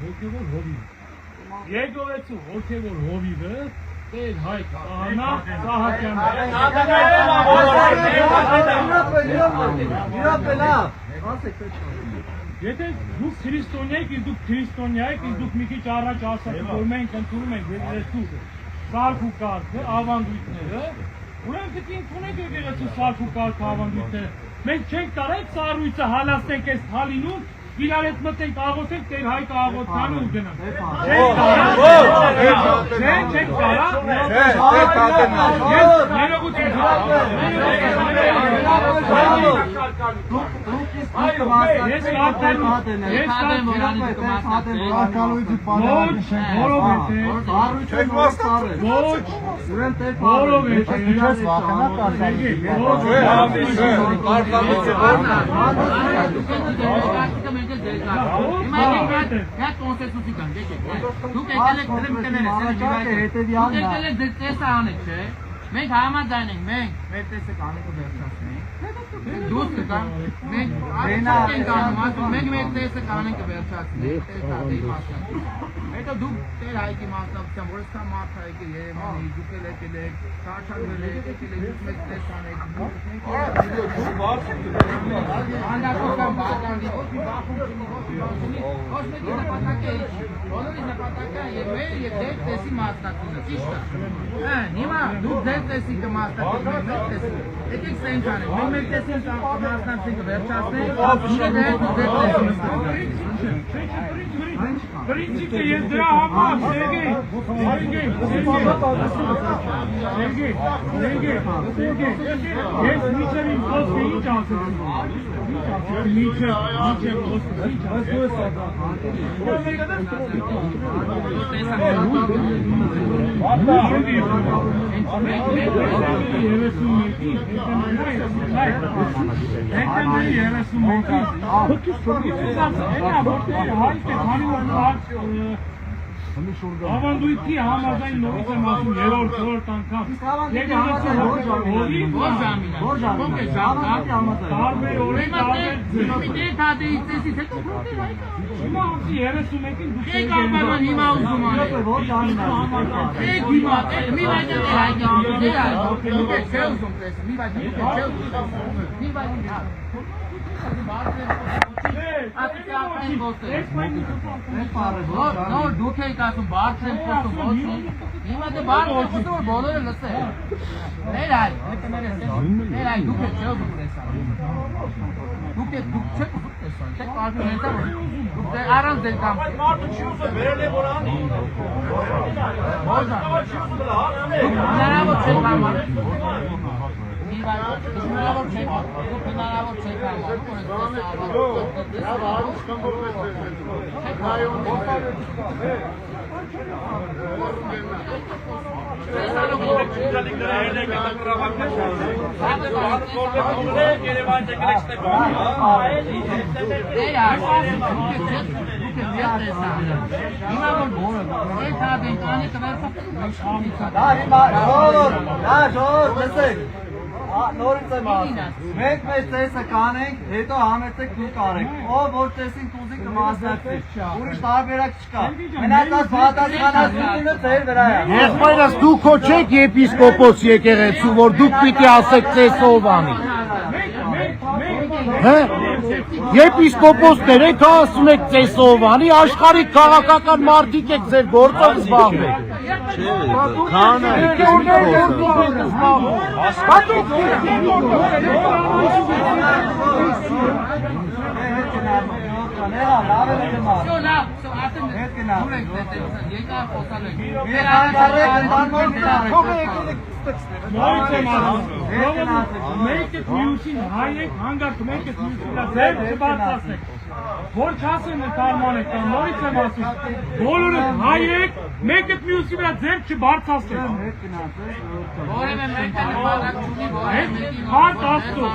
հոգևոր հովիվ։ Եկողեցու հոգևոր հովիվը Տեր Հայկ Ահանա Սահակյանն Եթե դուք քրիստոնյա եք, իսկ դուք քրիստոնյա եք, իսկ դուք մի քիչ առաջ ասացիք, որ մենք ընդունում ենք եկեղեցու սարք ու կարգը, ավանդույթները, ուրեմն դուք ընդունեք եկեղեցու սարք ու կարգը, ավանդույթները։ Մենք չենք կարող սառույցը հալածենք այս թալինում, իրար հետ մտենք աղոթենք, Տեր Հայկ աղոթանը ու գնանք։ Չենք կարող։ Մենք համաձայն ենք, մենք մեր տեսը կանենք վերջացնենք, դուս կկան, մենք ենք անում, ասում, մենք մեր տեսը կանենք վերջացնենք, հետո դուք Տեր Հայկի մասնակցությամբ, որ սա մարդ հայք է Երևանի, դուք էլ եկել եք, շարժակվել եք, եկել եք, դուք մեծ տես անեք, անդակոտան բաղանվի, ոչ մի բախում չնի, ոչ մեկի նպատակ է իչի, բոլորի նպատակ է և մեր և դեր տեսի մասնակցությունը, ճիշտ է, հիմա դուք դեր տեսի կմասնակցենք, մեր տեսի, եկեք սենք անենք, մենք մեր տեսին կմասնակցենք վերջացնենք, Принципе, есть драма, Сергей, есть Мичерин Коски и Чансы. Мичер Ավանդույթի համաձայն նորից եմ ասում երրորդ անգամ տարբեր օրեր տարբեր հիմա ասի 31-ին դուք եք ամբարան հիմա ուզում անեք եք հիմա մի վայր դուք եք չէ ուզում տեսը մի վայր դուք եք չէ Նոր դուք եք ասում բարձր եմ խոսում ոչ հիմա դե բարձր եմ խոսում որ բոլորը լսեն Մեր այ դուք եք չէ ուզում տեսան դուք չեք ուզում տեսան չեք կարդում հետա դուք առանց դեր կամ մարդը չի ուզում վերել է որ անի հնարավոր չէ համար հնարավոր չէ հնարավոր չէ Նորից եմ ասում, մենք մեզ տեսը կանենք, հետո համեցեք դուք արեք, ով որ տեսին տուզի կմասնակցի, ուրիշ տարբերակ չկա, մնացած պատասխանատվությունը ձեր վրա է։ Եղբայրս դուք հո չեք եպիսկոպոս եկեղեցու, որ դուք պիտի ասեք ծեսը ով անի։ Եպիսկոպոսներ եք ասում եք ծեսը ով անի, աշխարհի քաղաքական մարդիկ եք ձեր գործով զբաղվեք։ Մեկ եք մյուսին հայեք, հանգարկ մեկ եք մյուսին ձեր չբարձրացնեք, որ չասեն կարման եք, նորից եմ ասում, բոլորը հայեք, մեկ եք մյուսի վրա ձեր չբարձրացնեք։ Որևէ մեկը նպատակ չունի, որևէ մեկի Հարկ աստծո,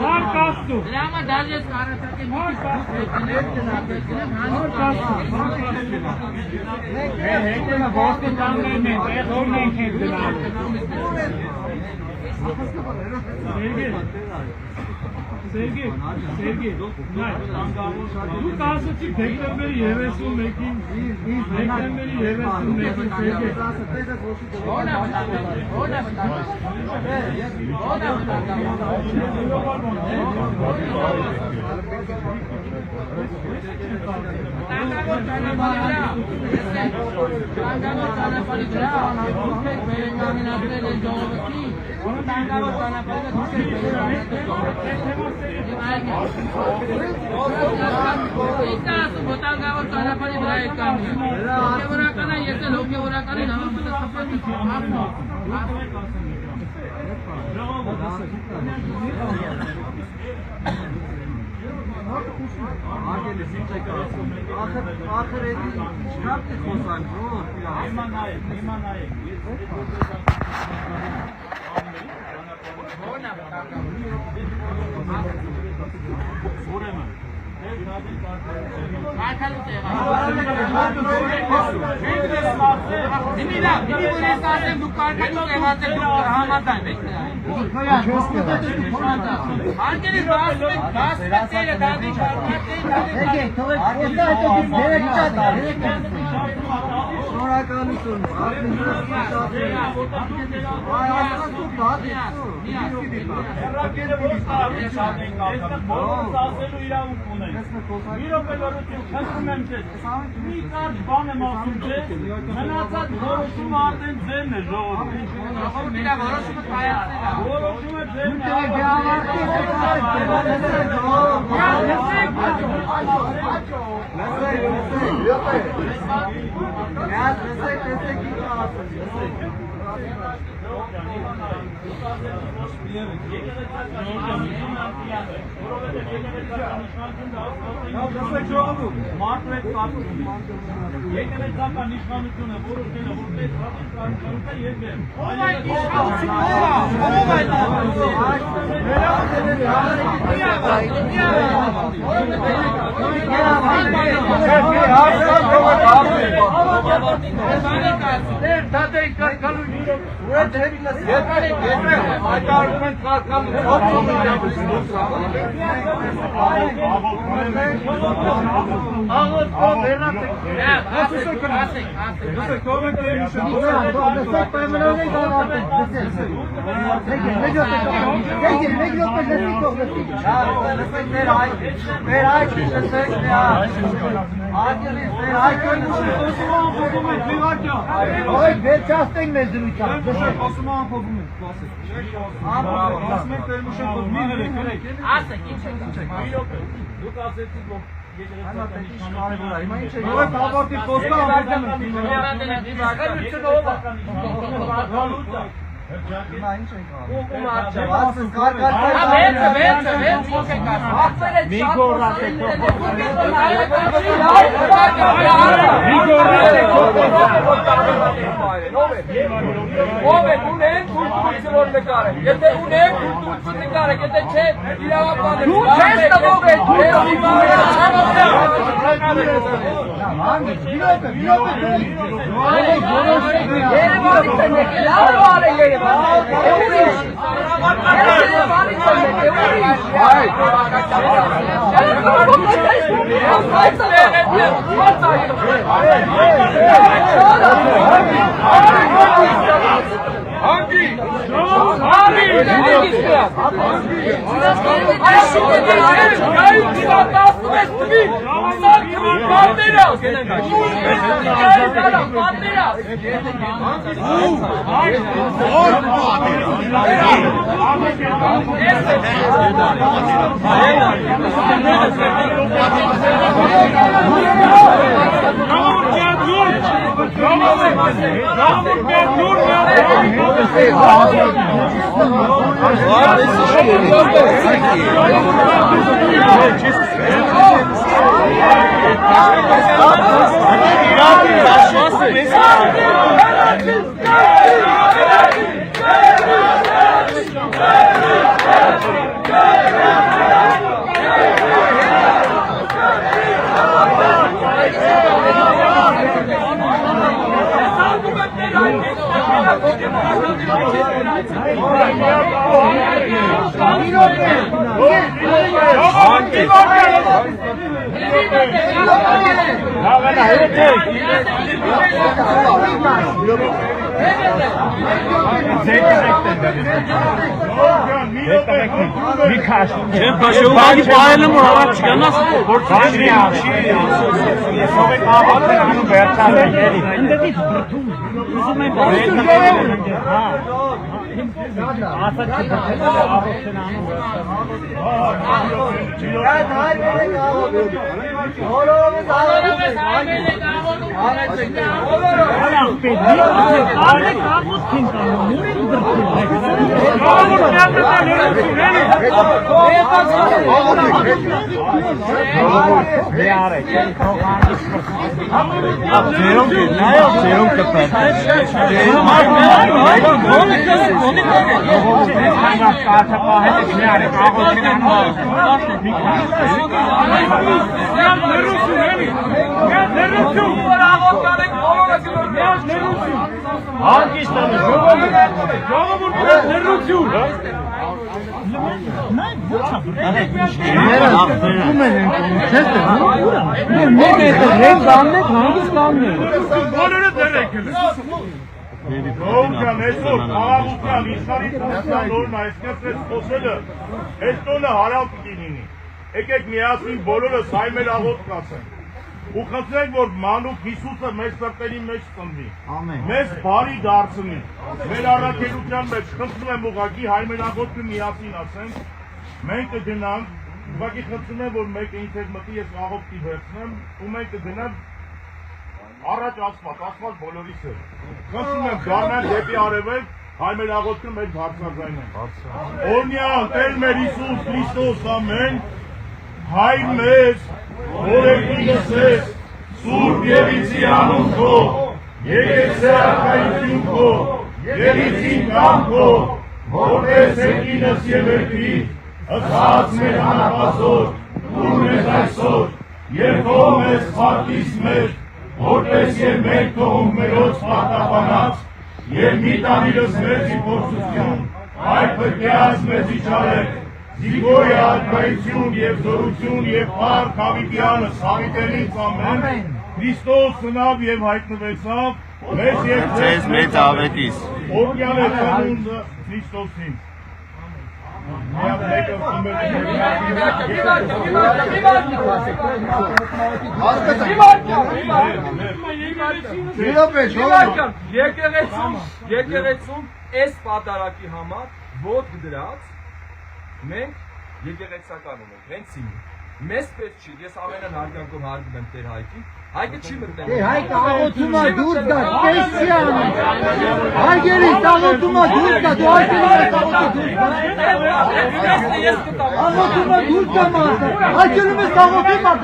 հարկ աստծո։ Դրա համար դաժե սարացակեն Հետևը ոստիկաններն են, տեղում ենք հետ դրան։ Սերգեյ, դուք ասացիք դեկտեմբերի 31-ին, դեկտեմբերի 31-ին Սերգեյ։ Ախր էդի չկապ է խոսանք, մի կարճ բան եմ ասում ձեզ, մնացած որոշումը արդեն ձերն է ժողովուրդ։ Որոշումը ձերն է։ Մարդու հետ կապում եկեղեցական իշխանությունը որոշել է, որպես ռազմական երկեր։ Ով այդ վերջացնենք մեզ դրությամբ։ Դուք ասեցիք, որ Ողջան, այսօր խաղաղության իշխանի տասնյակ նորմա այսքանպես խոսելը, այս տոնը հարավ պիտի լինի։ Եկեք միասին բոլորս հայ մեր աղոտ կացենք։ Ու խնդրենք, որ մանուկ Հիսուսը մեր սրտերի մեջ ծնվի։ Մեզ բարի դարձնի։ Մեր առաքելության մեջ խնդրում եմ ուղղակի հայ մեր աղոտը միասին ասենք։ Մենք կգնանք, ուղղակի խնդրում եմ, որ մեկը ինձ հետ մտի, ես աղոտ կիվերցնեմ, ու մենք կգնանք առաջ ասված բոլորիս է։ Խնդրում եմ գարնան դեպի արևելք, հայ մեր աղոթքը մեր բարձրաձայնենք։ Օրհնյալ Տեր մեր Հիսուս Քրիստոս, ամեն, հայր մեզ, օրենքինս ես, սուրբ Եվիցի անուն քո, եկեցե արքայություն քո, Եվիցին կամ քո, որպես եկինս և երկրի, ըսած մեր անապազոր, ուր մեզ այսօր, և քո մեզ խարտիս մեր, որպես և մենք թողում մերոց պարտապանած, և մի տանիրս մեզի փորձություն, այդ պրկեած մեզի չարեք, զիգոյ արկայություն և զորություն և պարկ հավիտյանս հավիտենից ամեն, Քրիստոս ծնավ և հայտնվեցավ, մեզ և ձեզ մեծ ավետիս, օրհնյալ է ծնունդը Քրիստոսին։ Եկեղեցում այս պատարակի համար ոտք դրած մենք եկեղեցական ունենք, հենց ինձ։ Մեզ պետք չի, ես ամենան հարգանքով հարգում եմ Տեր Հայկին, Հայկը չի մտնել։ Հայկ աղոթումա դուրս գա, տես չի անում։ Հարգելիս աղոթումա դուրս գա, դու հայկերում ես աղոթում դուրս գա։ Աղոթումա դուրս գա մարդը, հայկերում ես աղոթում մարդը։